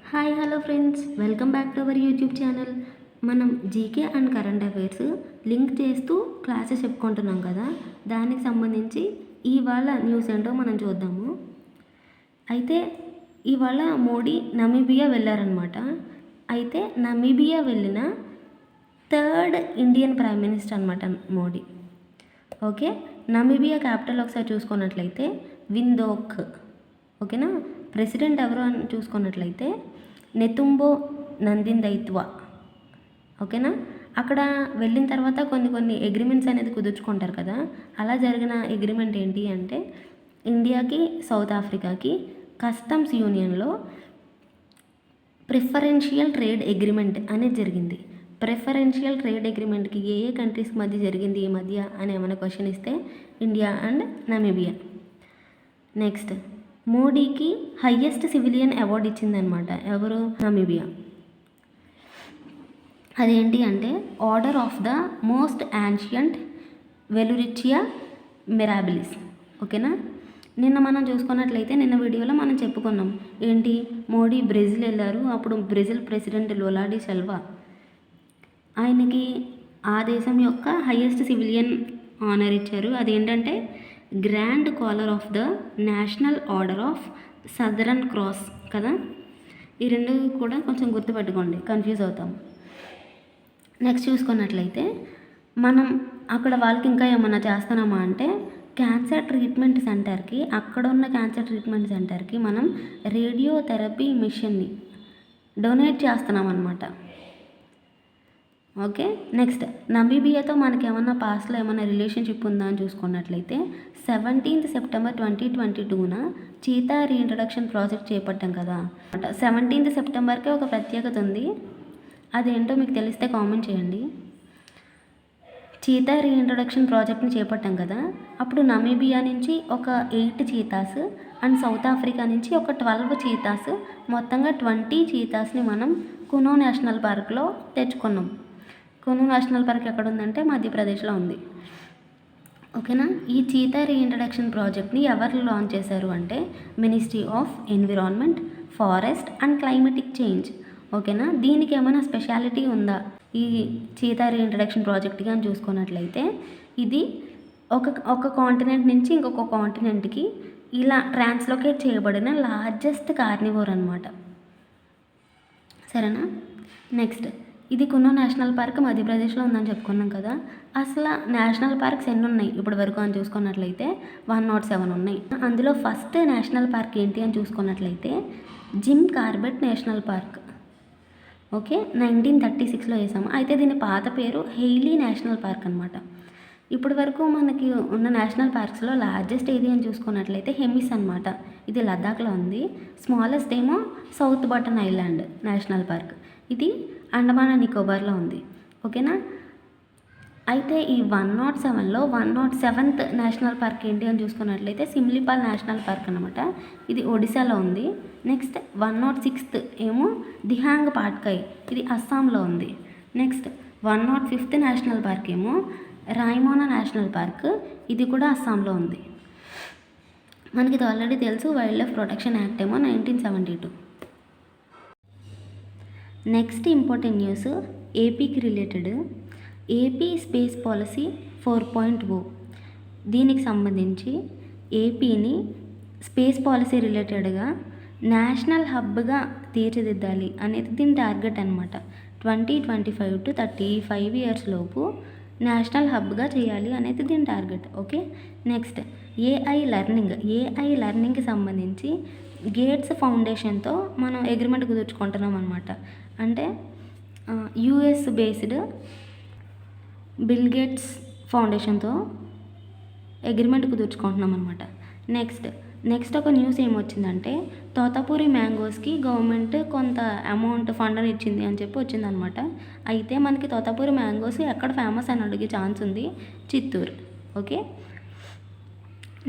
Hi hello friends, welcome back to our YouTube channel. మనం GK and current affairs link చేస్తూ classes చెప్పుకుంటున్నాం కదా, దానికి సంబంధించి ఇవాళ న్యూస్ ఏంటో మనం చూద్దాము. అయితే ఇవాళ మోడీ నమీబియా వెళ్ళారనమాట. అయితే నమీబియా వెళ్ళిన థర్డ్ ఇండియన్ ప్రైమ్ మినిస్టర్ అనమాట మోడీ. ఓకే, నమీబియా క్యాపిటల్ ఒకసారి చూసుకున్నట్లయితే విందోక్. ఓకేనా, ప్రెసిడెంట్ ఎవరు అని చూసుకున్నట్లయితే నెతుంబో నందిందైత్వా. ఓకేనా, అక్కడ వెళ్ళిన తర్వాత కొన్ని అగ్రిమెంట్స్ అనేది కుదుర్చుకుంటారు కదా, అలా జరిగిన అగ్రిమెంట్ ఏంటి అంటే ఇండియాకి సౌత్ ఆఫ్రికాకి కస్టమ్స్ యూనియన్లో ప్రిఫరెన్షియల్ ట్రేడ్ అగ్రిమెంట్ అనేది జరిగింది. ప్రిఫరెన్షియల్ ట్రేడ్ అగ్రిమెంట్కి ఏ కంట్రీస్ మధ్య జరిగింది ఈ మధ్య అని ఏమైనా క్వశ్చన్ ఇస్తే ఇండియా అండ్ నమీబియా. నెక్స్ట్, మోడీకి హయ్యెస్ట్ సివిలియన్ అవార్డు ఇచ్చిందనమాట ఎవరు, నమీబియా. అదేంటి అంటే order of the most ancient Welwitschia mirabilis. ఓకేనా, నిన్న మనం చూసుకున్నట్లయితే నిన్న వీడియోలో మనం చెప్పుకున్నాం ఏంటి, మోడీ బ్రెజిల్ వెళ్ళారు. అప్పుడు Brazil president Lula da Silva ఆయనకి ఆ దేశం యొక్క హయ్యెస్ట్ సివిలియన్ ఆనర్ ఇచ్చారు. అదేంటంటే grand collar of the national order of southern cross కదా. ఈ రెండు కూడా కొంచెం గుర్తుపెట్టుకోండి, కన్ఫ్యూజ్ అవుతాం. నెక్స్ట్ చూసుకున్నట్లయితే మనం అక్కడ వాళ్ళకి ఇంకా ఏమన్నా చేస్తున్నామా అంటే క్యాన్సర్ ట్రీట్మెంట్ సెంటర్కి, అక్కడ ఉన్న క్యాన్సర్ ట్రీట్మెంట్ సెంటర్కి మనం రేడియోథెరపీ మిషన్ని డొనేట్ చేస్తున్నాం అన్నమాట. ఓకే, నెక్స్ట్ నమీబియాతో మనకి ఏమన్నా పాస్ట్లో ఏమన్నా రిలేషన్షిప్ ఉందా అని చూసుకున్నట్లయితే 17th September 2022న చీతా రీఇంట్రడక్షన్ ప్రాజెక్ట్ చేపట్టాం కదా. 17th Septemberకే ఒక ప్రత్యేకత ఉంది, అదేంటో మీకు తెలిస్తే కామెంట్ చేయండి. చీతా రీఇంట్రడక్షన్ ప్రాజెక్ట్ని చేపట్టాం కదా, అప్పుడు నమీబియా నుంచి ఒక 8 చీతాస్ అండ్ సౌత్ ఆఫ్రికా నుంచి ఒక 12 చీతాస్, మొత్తంగా 20 చీతాస్ని మనం కునో నేషనల్ పార్క్లో తెచ్చుకున్నాం. కును నేషనల్ పార్క్ ఎక్కడ ఉందంటే మధ్యప్రదేశ్లో ఉంది. ఓకేనా, ఈ చీతా రీఇంట్రడక్షన్ ప్రాజెక్ట్ని ఎవరు లాంచ్ చేశారు అంటే ministry of environment, forest and climatic change. ఓకేనా, దీనికి ఏమైనా స్పెషాలిటీ ఉందా ఈ చీతా రీఇంట్రడక్షన్ ప్రాజెక్ట్కి అని చూసుకున్నట్లయితే ఇది ఒక కాంటినెంట్ నుంచి ఇంకొక కాంటినెంట్కి ఇలా ట్రాన్స్లోకేట్ చేయబడిన లార్జెస్ట్ కార్నివోర్ అనమాట. సరేనా, నెక్స్ట్ ఇది కునో నేషనల్ పార్క్ మధ్యప్రదేశ్లో ఉందని చెప్పుకున్నాం కదా. అసలు నేషనల్ పార్క్స్ ఎన్ని ఉన్నాయి ఇప్పటి వరకు అని చూసుకున్నట్లయితే 107 ఉన్నాయి. అందులో ఫస్ట్ నేషనల్ పార్క్ ఏంటి అని చూసుకున్నట్లయితే Jim Corbett national park. Okay, 1936లో వేసాము. అయితే దీని పాత పేరు హెయిలీ నేషనల్ పార్క్ అనమాట. ఇప్పటి వరకు మనకి ఉన్న నేషనల్ పార్క్స్లో లార్జెస్ట్ ఏది అని చూసుకున్నట్లయితే హెమిస్ అనమాట. ఇది లద్దాఖ్లో ఉంది. స్మాలెస్ట్ ఏమో south button island national park, ఇది అండమాన్ అండ్ నికోబార్లో ఉంది. ఓకేనా, అయితే ఈ 107లో 107th నేషనల్ పార్క్ ఏంటి అని చూసుకున్నట్లయితే సిమ్లీపాల్ నేషనల్ పార్క్ అనమాట. ఇది ఒడిశాలో ఉంది. నెక్స్ట్ 106th ఏమో దిహాంగ్ పాట్కాయ్, ఇది అస్సాంలో ఉంది. నెక్స్ట్ 105th నేషనల్ పార్క్ ఏమో రాయమోనా నేషనల్ పార్క్, ఇది కూడా అస్సాంలో ఉంది. మనకి ఇది ఆల్రెడీ తెలుసు, వైల్డ్ లైఫ్ ప్రొటెక్షన్ యాక్ట్ ఏమో 1972. నెక్స్ట్ ఇంపార్టెంట్ న్యూస్ ఏపీకి రిలేటెడ్, ఏపీ స్పేస్ పాలసీ 4.0. దీనికి సంబంధించి ఏపీని స్పేస్ పాలసీ రిలేటెడ్గా నేషనల్ హబ్గా తీర్చిదిద్దాలి అనేది దీని టార్గెట్ అనమాట. 2025 to 35 years లోపు నేషనల్ హబ్గా చేయాలి అనేది దీని టార్గెట్. ఓకే, నెక్స్ట్ ఏఐ లెర్నింగ్కి సంబంధించి గేట్స్ ఫౌండేషన్తో మనం అగ్రిమెంట్ కుదుర్చుకుంటున్నాం అనమాట. అంటే యుఎస్ బేస్డ్ బిల్ గేట్స్ ఫౌండేషన్తో అగ్రిమెంట్ కుదుర్చుకుంటున్నాం అనమాట. నెక్స్ట్ ఒక న్యూస్ ఏమొచ్చిందంటే తోతాపూరి మ్యాంగోస్కి గవర్నమెంట్ కొంత అమౌంట్ ఫండ్ అని ఇచ్చింది అని చెప్పి వచ్చిందనమాట. అయితే మనకి తోతాపూరి మ్యాంగోస్ ఎక్కడ ఫేమస్ అని అడిగే ఛాన్స్ ఉంది, Chittoor. Okay,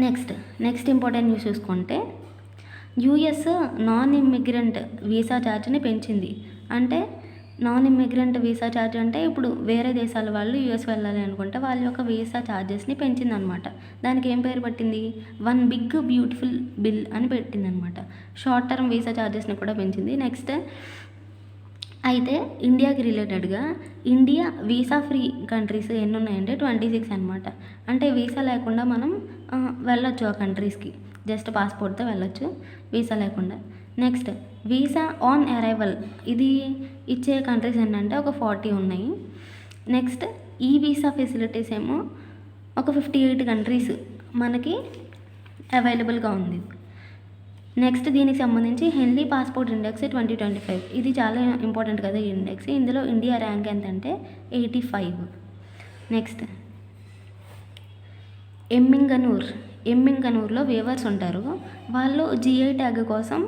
next important news చూసుకుంటే యుఎస్ నాన్ ఇమ్మిగ్రెంట్ వీసా ఛార్జ్ని పెంచింది. అంటే నాన్ ఇమ్మిగ్రెంట్ వీసా ఛార్జ్ అంటే ఇప్పుడు వేరే దేశాల వాళ్ళు యూఎస్ వెళ్ళాలి అనుకుంటే వాళ్ళ యొక్క వీసా ఛార్జెస్ని పెంచిందనమాట. దానికి ఏం పేరు పట్టింది, వన్ బిగ్ బ్యూటిఫుల్ బిల్ అని పెట్టిందనమాట. షార్ట్ టర్మ్ వీసా ఛార్జెస్ని కూడా పెంచింది. నెక్స్ట్ అయితే ఇండియాకి రిలేటెడ్గా ఇండియా వీసా ఫ్రీ కంట్రీస్ ఎన్ని ఉన్నాయంటే 26 అనమాట. అంటే వీసా లేకుండా మనం వెళ్ళొచ్చు ఆ కంట్రీస్కి, జస్ట్ పాస్పోర్ట్తో వెళ్ళొచ్చు వీసా లేకుండా. నెక్స్ట్ వీసా ఆన్ అరైవల్ ఇది ఇచ్చే కంట్రీస్ ఏంటంటే ఒక 40 ఉన్నాయి. నెక్స్ట్ ఈ వీసా ఫెసిలిటీస్ ఏమో ఒక 58 కంట్రీస్ మనకి అవైలబుల్గా ఉంది. నెక్స్ట్ దీనికి సంబంధించి హెన్లీ పాస్పోర్ట్ ఇండెక్స్ 2025 ఇది చాలా ఇంపార్టెంట్ కదా ఈ ఇండెక్స్. ఇందులో ఇండియా ర్యాంక్ ఎంత అంటే 85. నెక్స్ట్ ఎమ్మింగనూర్లో వేవర్స్ ఉంటారు, వాళ్ళు జిఐ ట్యాగ్ కోసం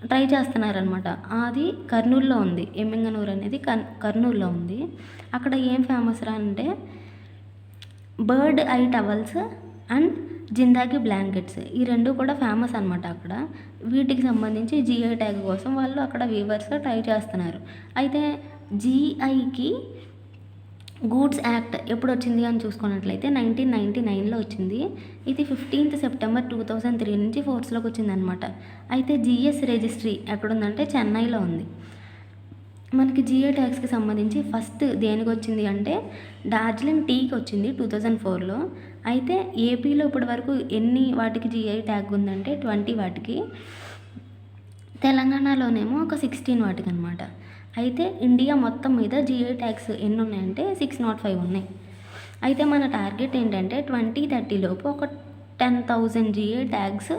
ట్రై చేస్తున్నారనమాట. అది కర్నూలులో ఉంది. ఎమ్మింగనూర్ అనేది కర్నూలులో ఉంది. అక్కడ ఏం ఫేమస్ రా అంటే bird eye towels and Zindagi blankets, ఈ రెండు కూడా ఫేమస్ అనమాట అక్కడ. వీటికి సంబంధించి జిఐ ట్యాగ్ కోసం వాళ్ళు అక్కడ వీవర్స్ ట్రై చేస్తున్నారు. అయితే జిఐకి గూడ్స్ యాక్ట్ ఎప్పుడు వచ్చింది అని చూసుకున్నట్లయితే 1999లో వచ్చింది. ఇది 15th సెప్టెంబర్ 2003 నుంచి ఫోర్స్లోకి వచ్చిందనమాట. అయితే జిఎస్ రిజిస్ట్రీ ఎక్కడుందంటే చెన్నైలో ఉంది. మనకి జిఐ ట్యాగ్స్కి సంబంధించి ఫస్ట్ దేనికి వచ్చింది అంటే డార్జిలింగ్ టీకి వచ్చింది 2004లో. అయితే ఏపీలో ఇప్పటి వరకు ఎన్ని వాటికి జిఐ ట్యాగ్ ఉందంటే 20 వాటికి, తెలంగాణలోనేమో ఒక 16 వాటికి అనమాట. అయితే ఇండియా మొత్తం మీద జిఐ ట్యాగ్స్ ఎన్ని ఉన్నాయంటే 605 ఉన్నాయి. అయితే మన టార్గెట్ ఏంటంటే 2030 లోపు ఒక 10,000 జిఐ ట్యాగ్స్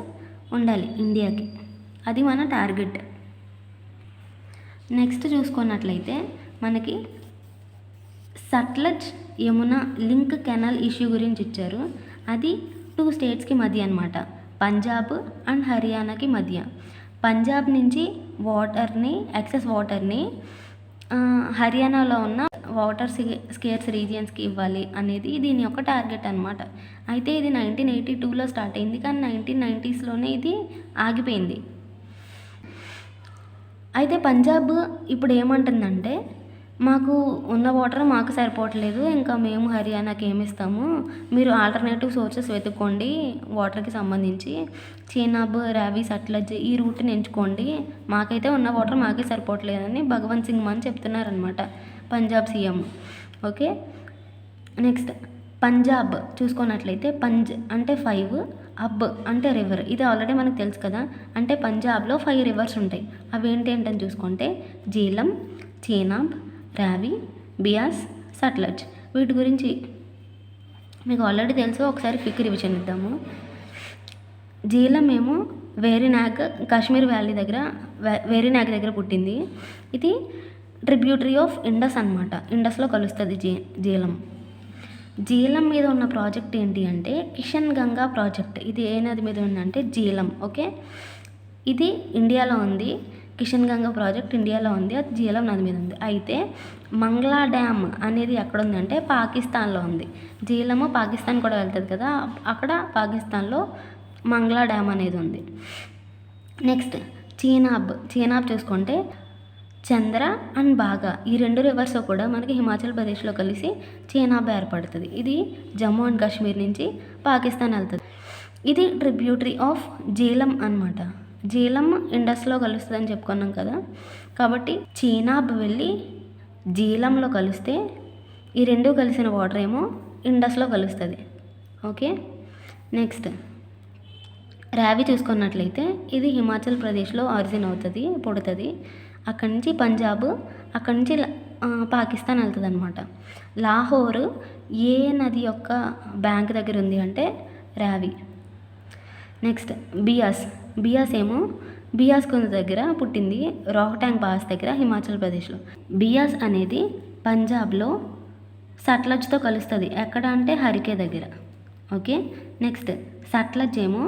ఉండాలి ఇండియాకి, అది మన టార్గెట్. నెక్స్ట్ చూసుకున్నట్లయితే మనకి Sutlej Yamuna link canal issue గురించి ఇచ్చారు. అది 2 స్టేట్స్కి మధ్య అనమాట, పంజాబ్ అండ్ హర్యానాకి మధ్య. పంజాబ్ నుంచి ఎక్సెస్ వాటర్ని హర్యానాలో ఉన్న వాటర్ స్కేర్స్ రీజియన్స్కి ఇవ్వాలి అనేది దీని యొక్క టార్గెట్ అనమాట. అయితే ఇది 1982లో స్టార్ట్ అయింది, కానీ 1990sలోనే ఇది ఆగిపోయింది. అయితే పంజాబ్ ఇప్పుడు ఏమంటుందంటే మాకు ఉన్న వాటర్ మాకు సరిపోవట్లేదు, ఇంకా మేము హర్యానాకి ఏమి ఇస్తాము, మీరు ఆల్టర్నేటివ్ సోర్సెస్ వెతుక్కోండి వాటర్కి సంబంధించి, చీనాబ్, రావి, సట్లెజ్ ఈ రూట్ని ఎంచుకోండి, మాకైతే ఉన్న వాటర్ మాకే సరిపోవట్లేదని భగవంత్ సింగ్ మాన్ చెప్తున్నారనమాట Punjab CM. Okay, next Punjab చూసుకున్నట్లయితే పంజ్ అంటే 5, అబ్ అంటే రివర్, ఇది ఆల్రెడీ మనకు తెలుసు కదా. అంటే పంజాబ్లో 5 రివర్స్ ఉంటాయి. అవి ఏంటంటే చూసుకుంటే జీలం, చీనాబ్, రావి, బియాస్, సట్లెజ్. వీటి గురించి మీకు ఆల్రెడీ తెలుసు, ఒకసారి క్విక్ రివిజన్ ఇద్దాము. జీలం ఏమో వేరీనాగ్ కాశ్మీర్ వ్యాలీ దగ్గర వేరీనాగ్ దగ్గర పుట్టింది. ఇది ట్రిబ్యూటరీ ఆఫ్ ఇండస్ అనమాట, ఇండస్లో కలుస్తుంది జీలం. జీలం మీద ఉన్న ప్రాజెక్ట్ ఏంటి అంటే కిషన్ గంగా ప్రాజెక్ట్. ఇది ఏ నది మీద ఉందంటే జీలం. ఓకే, ఇది ఇండియాలో ఉంది. కిషన్ గంగా ప్రాజెక్ట్ ఇండియాలో ఉంది, అది జీలం నది మీద ఉంది. అయితే మంగ్లా డ్యామ్ అనేది ఎక్కడ ఉందంటే పాకిస్తాన్లో ఉంది. జీలము పాకిస్తాన్ కూడా వెళ్తుంది కదా, అక్కడ పాకిస్తాన్లో మంగ్లా డ్యామ్ అనేది ఉంది. నెక్స్ట్ చీనాబ్ చూసుకుంటే చంద్ర అండ్ బాగా, ఈ 2 రివర్స్ కూడా మనకి హిమాచల్ ప్రదేశ్లో కలిసి చీనాబ్ ఏర్పడుతుంది. ఇది జమ్మూ అండ్ కాశ్మీర్ నుంచి పాకిస్తాన్ వెళ్తుంది. ఇది ట్రిబ్యూటరీ ఆఫ్ జీలం అనమాట. జీలం ఇండస్లో కలుస్తుంది అని చెప్పుకున్నాం కదా, కాబట్టి చీనాబ్ వెళ్ళి జీలంలో కలిస్తే ఈ 2 కలిసిన వాటర్ ఏమో ఇండస్లో కలుస్తుంది. ఓకే, నెక్స్ట్ రావి చూసుకున్నట్లయితే ఇది హిమాచల్ ప్రదేశ్లో ఆరిజిన్ అవుతుంది, పుడుతుంది. అక్కడి నుంచి పంజాబ్, అక్కడి నుంచి పాకిస్తాన్ వెళ్తుంది అనమాట. లాహోర్ ఏ నది యొక్క బ్యాంక్ దగ్గర ఉంది అంటే రావి. నెక్స్ట్ బియాస్ ఏమో బియాస్ కుంద దగ్గర పుట్టింది, రోహ్టాంగ్ పాస్ దగ్గర హిమాచల్ ప్రదేశ్లో. బియాస్ అనేది పంజాబ్లో సట్లెజ్తో కలుస్తుంది, ఎక్కడ అంటే హరికే దగ్గర. ఓకే, నెక్స్ట్ సట్లెజ్ ఏమో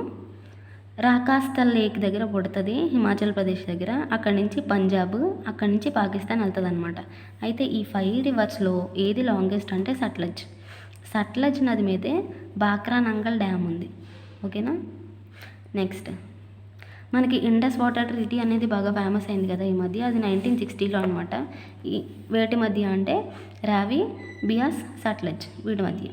రాకాస్తల్ లేక్ దగ్గర పుడుతుంది హిమాచల్ ప్రదేశ్ దగ్గర. అక్కడి నుంచి పంజాబ్, అక్కడి నుంచి పాకిస్తాన్ వెళ్తుంది అనమాట. అయితే ఈ 5 రివర్స్లో ఏది లాంగెస్ట్ అంటే సట్లెజ్ నది మీదే బాక్రా నంగల్ డ్యామ్ ఉంది. ఓకేనా, నెక్స్ట్ మనకి ఇండస్ వాటర్ ట్రీటీ అనేది బాగా ఫేమస్ అయింది కదా ఈ మధ్య. అది 1960లో అనమాట. ఈ వేటి మధ్య అంటే రావి, బియాస్, సట్లెజ్ వీటి మధ్య.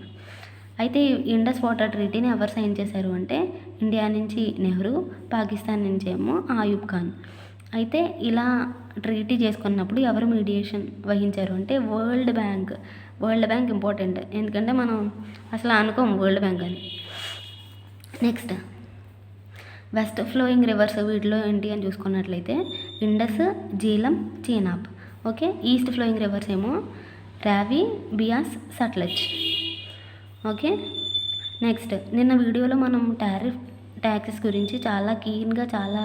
అయితే ఈ ఇండస్ వాటర్ ట్రీటీని ఎవరు సైన్ చేశారు అంటే ఇండియా నుంచి నెహ్రూ, పాకిస్తాన్ నుంచి ఏమో ఆయూబ్ ఖాన్. అయితే ఇలా ట్రీటీ చేసుకున్నప్పుడు ఎవరు మీడియేషన్ వహించారు అంటే world bank. World bank important, ఎందుకంటే మనం అసలు అనుకోము వరల్డ్ బ్యాంక్ అని. నెక్స్ట్ వెస్ట్ ఫ్లోయింగ్ రివర్స్ వీటిలో ఏంటి అని చూసుకున్నట్లయితే Indus, Jhelum, Chenab. Okay, east flowing reverse ఏమో రావి, బియాస్, సట్లెజ్. ఓకే, నెక్స్ట్ నిన్న వీడియోలో మనం ట్యాక్సెస్ గురించి చాలా క్లీన్గా చాలా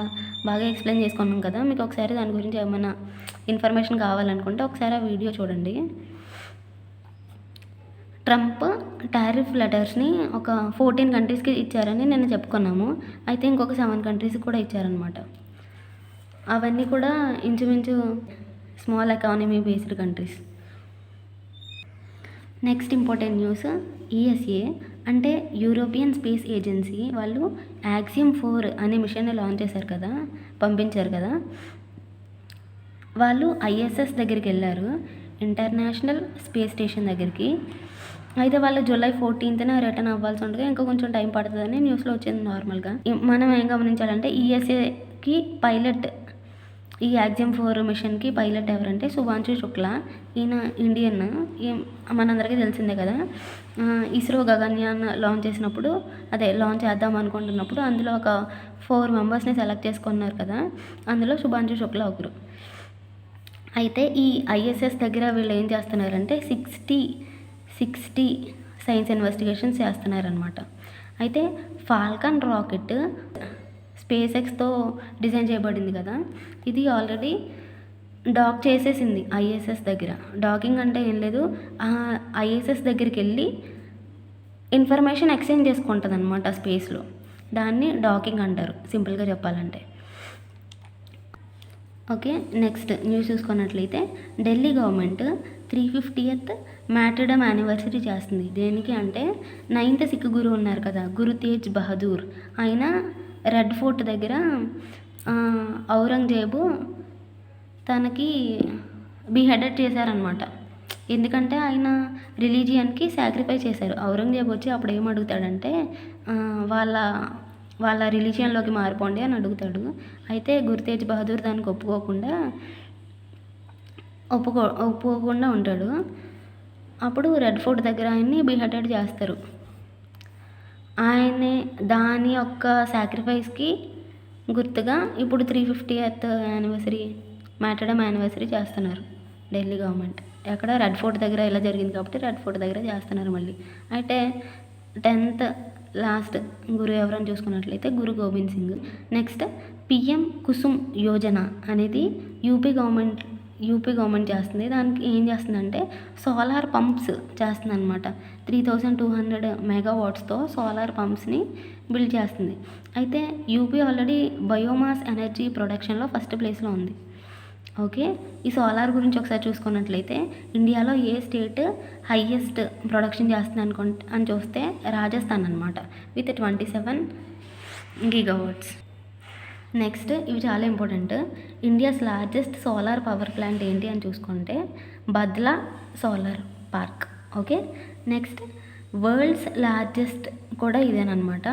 బాగా ఎక్స్ప్లెయిన్ చేసుకున్నాం కదా. మీకు ఒకసారి దాని గురించి ఏమైనా ఇన్ఫర్మేషన్ కావాలనుకుంటే ఒకసారి ఆ వీడియో చూడండి. ట్రంప్ టారిఫ్ లెటర్స్ని ఒక 14 కంట్రీస్కి ఇచ్చారని నిన్న చెప్పుకున్నాము. అయితే ఇంకొక 7 కంట్రీస్కి కూడా ఇచ్చారనమాట. అవన్నీ కూడా ఇంచుమించు small economy based countries. Next important news, ESA అంటే యూరోపియన్ స్పేస్ ఏజెన్సీ వాళ్ళు యాక్సియం 4 అనే మిషన్ని లాంచ్ చేశారు కదా, పంపించారు కదా. వాళ్ళు ఐఎస్ఎస్ దగ్గరికి వెళ్ళారు, ఇంటర్నేషనల్ స్పేస్ స్టేషన్ దగ్గరికి. అయితే వాళ్ళు జూలై 14న రిటర్న్ అవ్వాల్సి ఉండగా ఇంకా కొంచెం టైం పడుతుందని న్యూస్లో వచ్చింది నార్మల్గా. మనం ఏం గమనించాలంటే ఈఎస్ఏకి పైలట్, ఈ యాక్సియం 4 మిషన్కి పైలట్ ఎవరంటే శుభాంశు శుక్లా. ఈయన ఇండియన్, మనందరికీ తెలిసిందే కదా. ఇస్రో గగన్యాన్ లాంచ్ చేసినప్పుడు, లాంచ్ చేద్దాం అనుకుంటున్నప్పుడు అందులో ఒక 4 మెంబర్స్ని సెలెక్ట్ చేసుకున్నారు కదా, అందులో శుభాంశు శుక్లా ఒకరు. అయితే ఈ ఐఎస్ఎస్ దగ్గర వీళ్ళు ఏం చేస్తున్నారంటే 60 సైన్స్ ఇన్వెస్టిగేషన్స్ చేస్తున్నారనమాట. అయితే ఫాల్కన్ రాకెట్ స్పేస్ ఎక్స్తో డిజైన్ చేయబడింది కదా, ఇది ఆల్రెడీ డాక్ చేసేసింది ఐఎస్ఎస్ దగ్గర. డాకింగ్ అంటే ఏం లేదు, ఐఎస్ఎస్ దగ్గరికి వెళ్ళి ఇన్ఫర్మేషన్ ఎక్స్చేంజ్ చేసుకుంటుంది అనమాట స్పేస్లో. దాన్ని డాకింగ్ అంటారు సింపుల్గా చెప్పాలంటే. ఓకే, నెక్స్ట్ న్యూస్ చూసుకున్నట్లయితే ఢిల్లీ గవర్నమెంట్ 350th మ్యాటర్డమ్ యానివర్సరీ చేస్తుంది. దేనికి అంటే 9th సిక్ గురు ఉన్నారు కదా, గురు తేజ్ బహదూర్. ఆయన రెడ్ ఫోర్ట్ దగ్గర ఔరంగజేబు తనకి బిహెడెడ్ చేశారనమాట. ఎందుకంటే ఆయన రిలీజియన్కి సాక్రిఫైస్ చేశారు. ఔరంగజేబు వచ్చి అప్పుడు ఏం అడుగుతాడంటే వాళ్ళ రిలీజియన్లోకి మారిపోండి అని అడుగుతాడు. అయితే గురు తేజ్ బహదూర్ దానికి ఒప్పుకోకుండా ఉంటాడు. అప్పుడు రెడ్ ఫోర్ట్ దగ్గర ఆయన్ని బిహెడెడ్ చేస్తారు. ఆయన్ని దాని యొక్క సాక్రిఫైస్కి గుర్తుగా ఇప్పుడు 350th యానివర్సరీ మ్యాటర్డమ్ యానివర్సరీ చేస్తున్నారు ఢిల్లీ గవర్నమెంట్. ఎక్కడ రెడ్ ఫోర్ట్ దగ్గర ఇలా జరిగింది కాబట్టి రెడ్ ఫోర్ట్ దగ్గర చేస్తున్నారు మళ్ళీ. అయితే 10th లాస్ట్ గురు ఎవరని చూసుకున్నట్లయితే గురు గోబింద్ సింగ్. నెక్స్ట్ పిఎం కుసుమ్ యోజన అనేది యూపీ గవర్నమెంట్ చేస్తుంది. దానికి ఏం చేస్తుందంటే సోలార్ పంప్స్ చేస్తుంది అనమాట. 3200 మెగావాట్స్తో సోలార్ పంప్స్ని బిల్డ్ చేస్తుంది. అయితే యూపీ ఆల్రెడీ బయోమాస్ ఎనర్జీ ప్రొడక్షన్లో ఫస్ట్ ప్లేస్లో ఉంది. ఓకే, ఈ సోలార్ గురించి ఒకసారి చూసుకున్నట్లయితే ఇండియాలో ఏ స్టేట్ హైయెస్ట్ ప్రొడక్షన్ చేస్తుంది అని చూస్తే రాజస్థాన్ అనమాట, విత్ 27 గీగావాట్స్. నెక్స్ట్ ఇవి చాలా important, India's largest solar power plant ఏంటి అని చూసుకుంటే Badla solar park. Okay, next world's largest కూడా ఇదేనమాట,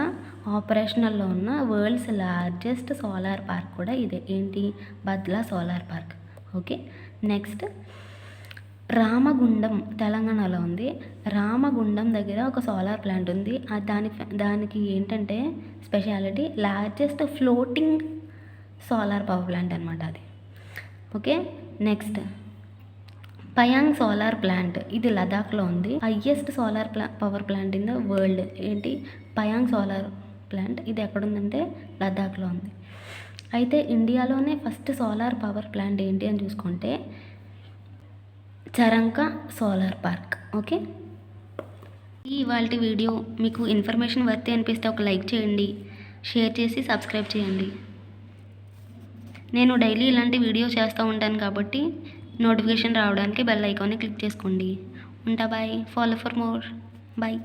ఆపరేషనల్లో ఉన్న వరల్డ్స్ లార్జెస్ట్ సోలార్ పార్క్ కూడా ఇదే. ఏంటి? Badla solar park. Okay, next Ramagundam తెలంగాణలో ఉంది. రామగుండం దగ్గర ఒక సోలార్ ప్లాంట్ ఉంది. దానికి ఏంటంటే speciality largest floating solar power plant అనమాట అది. ఓకే, నెక్స్ట్ పయాంగ్ సోలార్ ప్లాంట్, ఇది లదాఖ్లో ఉంది. Highest solar power plant in the world ఏంటి? పయాంగ్ సోలార్ ప్లాంట్. ఇది ఎక్కడుందంటే లదాఖ్లో ఉంది. అయితే ఇండియాలోనే ఫస్ట్ సోలార్ పవర్ ప్లాంట్ ఏంటి అని చూసుకుంటే చరంకా సోలార్ పార్క్. ఓకే, ఇవాళ వీడియో మీకు ఇన్ఫర్మేషన్ వర్తి అనిపిస్తే ఒక లైక్ చేయండి, షేర్ చేసి సబ్స్క్రైబ్ చేయండి. నేను డైలీ ఇలాంటి వీడియోస్ చేస్తూ ఉంటాను కాబట్టి నోటిఫికేషన్ రావడానికి బెల్ ఐకాన్ని క్లిక్ చేసుకోండి. ఉంటా, bye. Follow for more. Bye.